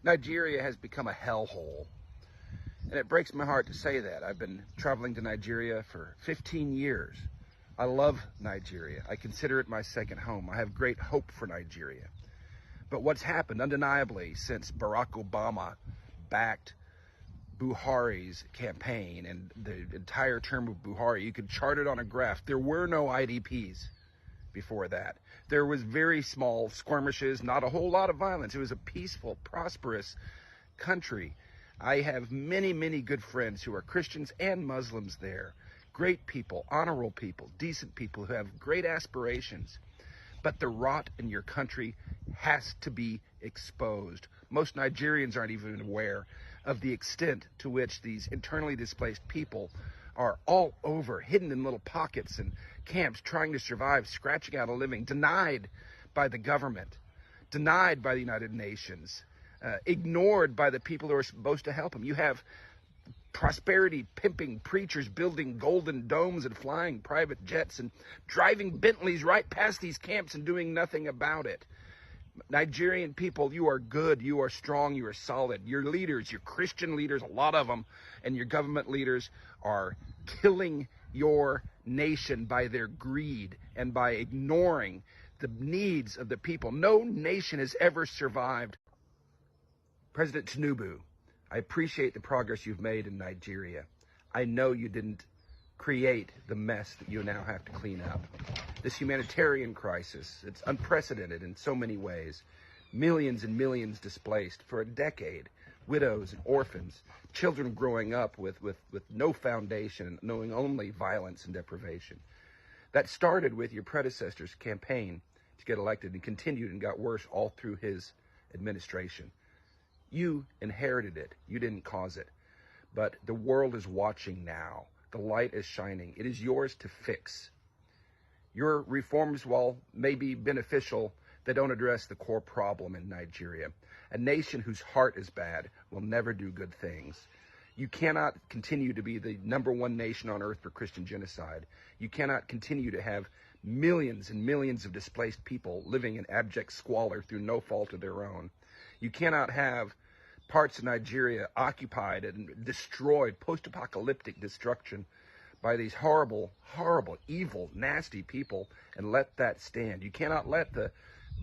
Nigeria has become a hellhole, and it breaks my heart to say that. I've been traveling to Nigeria for 15 years. I love Nigeria. I consider it my second home. I have great hope for Nigeria. But what's happened undeniably since Barack Obama backed Buhari's campaign and the entire term of Buhari, you could chart it on a graph. There were no IDPs before that. There was very small skirmishes, not a whole lot of violence. It was a peaceful, prosperous country. I have many, many good friends who are Christians and Muslims there. Great people, honorable people, decent people who have great aspirations. But the rot in your country has to be exposed. Most Nigerians aren't even aware of the extent to which these internally displaced people are all over, hidden in little pockets and camps, trying to survive, scratching out a living, denied by the government, denied by the United Nations, ignored by the people who are supposed to help them. You have prosperity pimping preachers building golden domes and flying private jets and driving Bentleys right past these camps and doing nothing about it. Nigerian people, you are good, you are strong, you are solid. Your leaders, your Christian leaders, a lot of them, and your government leaders are killing your nation by their greed and by ignoring the needs of the people. No nation has ever survived. President Tinubu, I appreciate the progress you've made in Nigeria. I know you didn't create the mess that you now have to clean up. This humanitarian crisis, it's unprecedented in so many ways. Millions and millions displaced for a decade. Widows and orphans, children growing up with no foundation, knowing only violence and deprivation. That started with your predecessor's campaign to get elected and continued and got worse all through his administration. You inherited it. You didn't cause it. But the world is watching now. The light is shining. It is yours to fix. Your reforms, while may be beneficial, they don't address the core problem in Nigeria. A nation whose heart is bad will never do good things. You cannot continue to be the #1 nation on earth for Christian genocide. You cannot continue to have millions and millions of displaced people living in abject squalor through no fault of their own. You cannot have parts of Nigeria occupied and destroyed, post-apocalyptic destruction by these horrible, horrible, evil, nasty people and let that stand. You cannot let the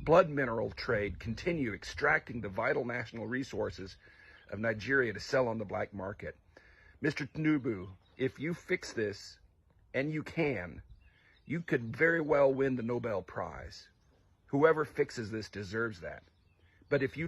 blood mineral trade continue extracting the vital national resources of Nigeria to sell on the black market. Mr. Tinubu, if you fix this, and you can, you could very well win the Nobel Prize. Whoever fixes this deserves that. But if you